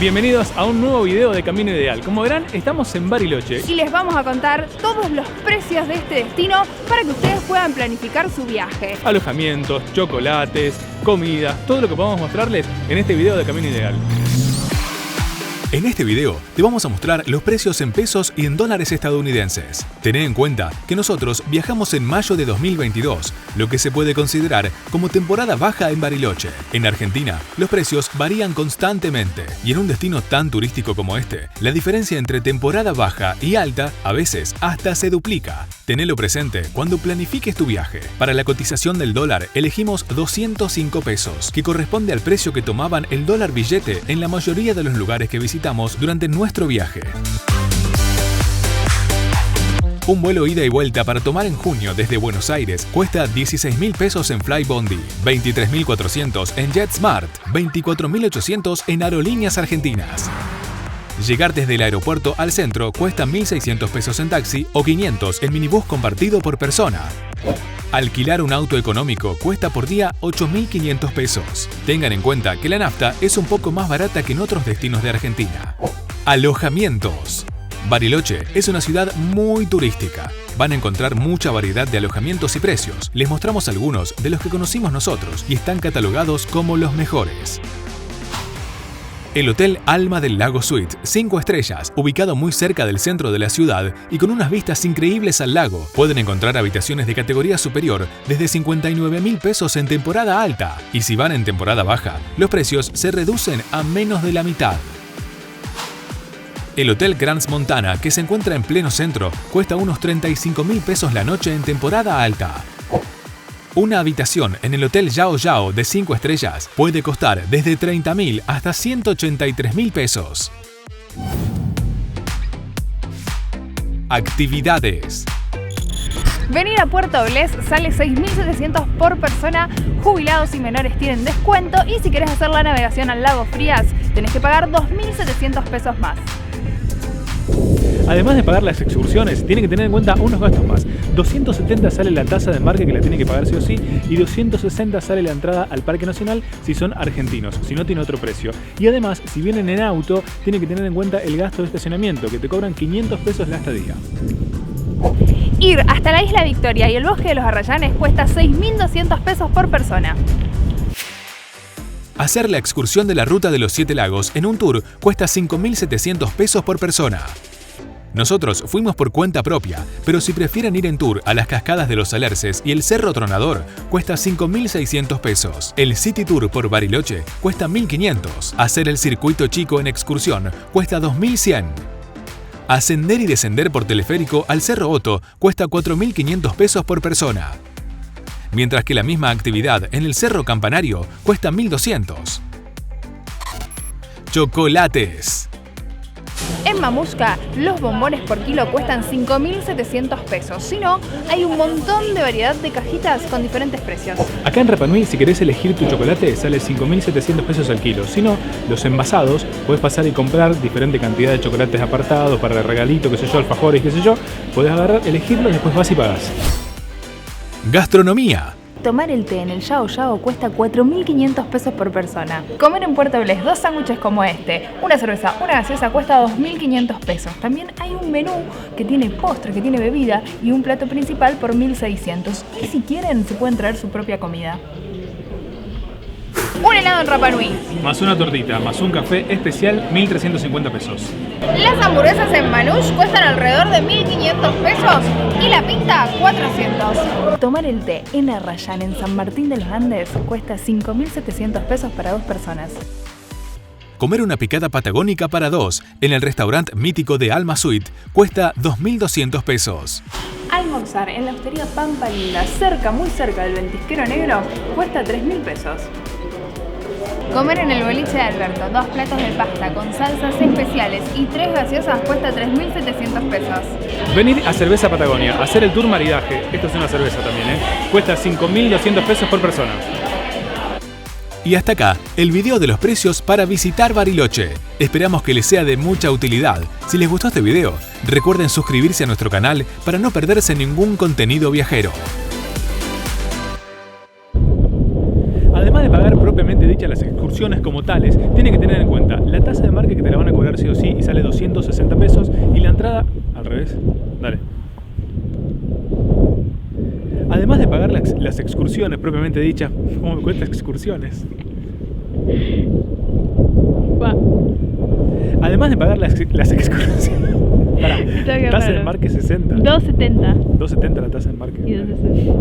Bienvenidos a un nuevo video de Camino Ideal. Como verán, estamos en Bariloche y les vamos a contar todos los precios de este destino para que ustedes puedan planificar su viaje. Alojamientos, chocolates, comidas, todo lo que podamos mostrarles en este video de Camino Ideal. En este video te vamos a mostrar los precios en pesos y en dólares estadounidenses. Tené en cuenta que nosotros viajamos en mayo de 2022, lo que se puede considerar como temporada baja en Bariloche. En Argentina, los precios varían constantemente y en un destino tan turístico como este, la diferencia entre temporada baja y alta a veces hasta se duplica. Tenelo presente cuando planifiques tu viaje. Para la cotización del dólar elegimos 205 pesos, que corresponde al precio que tomaban el dólar billete en la mayoría de los lugares que visitamos durante nuestro viaje. Un vuelo ida y vuelta para tomar en junio desde Buenos Aires cuesta 16.000 pesos en Flybondi, 23.400 en JetSmart, 24.800 en Aerolíneas Argentinas. Llegar desde el aeropuerto al centro cuesta 1.600 pesos en taxi o 500 en minibús compartido por persona. Alquilar un auto económico cuesta por día 8.500 pesos. Tengan en cuenta que la nafta es un poco más barata que en otros destinos de Argentina. Alojamientos. Bariloche es una ciudad muy turística. Van a encontrar mucha variedad de alojamientos y precios. Les mostramos algunos de los que conocimos nosotros y están catalogados como los mejores. El Hotel Alma del Lago Suite, 5 estrellas, ubicado muy cerca del centro de la ciudad y con unas vistas increíbles al lago. Pueden encontrar habitaciones de categoría superior desde 59.000 pesos en temporada alta. Y si van en temporada baja, los precios se reducen a menos de la mitad. El Hotel Crans Montana, que se encuentra en pleno centro, cuesta unos 35.000 pesos la noche en temporada alta. Una habitación en el Hotel Yao Yao de 5 estrellas puede costar desde 30.000 hasta 183.000 pesos. Actividades. Venir a Puerto Blés sale 6.700 por persona, jubilados y menores tienen descuento y si querés hacer la navegación al lago Frías tenés que pagar 2.700 pesos más. Además de pagar las excursiones, tienen que tener en cuenta unos gastos más. 270 sale la tasa de embarque que la tienen que pagar sí o sí y 260 sale la entrada al Parque Nacional si son argentinos, si no tiene otro precio. Y además, si vienen en auto, tienen que tener en cuenta el gasto de estacionamiento, que te cobran 500 pesos la estadía. Ir hasta la Isla Victoria y el Bosque de los Arrayanes cuesta 6.200 pesos por persona. Hacer la excursión de la Ruta de los 7 Lagos en un tour cuesta 5.700 pesos por persona. Nosotros fuimos por cuenta propia, pero si prefieren ir en tour a las cascadas de los Alerces y el Cerro Tronador, cuesta 5.600 pesos. El City Tour por Bariloche cuesta 1.500. Hacer el circuito chico en excursión cuesta 2.100. Ascender y descender por teleférico al Cerro Otto cuesta 4.500 pesos por persona. Mientras que la misma actividad en el Cerro Campanario cuesta 1.200. Chocolates. En Mamushka, los bombones por kilo cuestan 5.700 pesos. Si no, hay un montón de variedad de cajitas con diferentes precios. Acá en Rapa Nui, si querés elegir tu chocolate, sale 5.700 pesos al kilo. Si no, los envasados, podés pasar y comprar diferente cantidad de chocolates apartados para el regalito, qué sé yo, alfajores, qué sé yo. Podés agarrar, elegirlo y después vas y pagás. Gastronomía. Tomar el té en el Yao Yao cuesta 4.500 pesos por persona. Comer en Puerto Blés 2 sándwiches como este, una cerveza, una gaseosa cuesta 2.500 pesos. También hay un menú que tiene postre, que tiene bebida y un plato principal por 1.600. Y si quieren, se pueden traer su propia comida. Un helado en Rapa Nui. Más una tortita, más un café especial, 1.350 pesos. Las hamburguesas en Manush cuestan alrededor de 1.500 pesos y la pinta 400. Tomar el té en Arrayán, en San Martín de los Andes, cuesta 5.700 pesos para 2 personas. Comer una picada patagónica para 2 en el restaurante mítico de Alma Suite cuesta 2.200 pesos. Almorzar en la hostería Pampa Linda, muy cerca del Ventisquero Negro, cuesta 3.000 pesos. Comer en el boliche de Alberto, 2 platos de pasta con salsas especiales y 3 gaseosas cuesta 3.700 pesos. Venir a Cerveza Patagonia, hacer el tour maridaje, esto es una cerveza también, cuesta 5.200 pesos por persona. Y hasta acá, el video de los precios para visitar Bariloche. Esperamos que les sea de mucha utilidad. Si les gustó este video, recuerden suscribirse a nuestro canal para no perderse ningún contenido viajero. Además de pagar propiamente dichas las excursiones como tales, tienen que tener en cuenta la tasa de embarque que pagar sí o sí y sale 260 pesos. Y la entrada, al revés, dale. Además de pagar las excursiones propiamente dichas, ¿cómo me cuesta excursiones? Va. Además de pagar las excursiones. Pará, Está bien tasa de raro. embarque 60. 2.70 2.70 la tasa de embarque. y 2.60.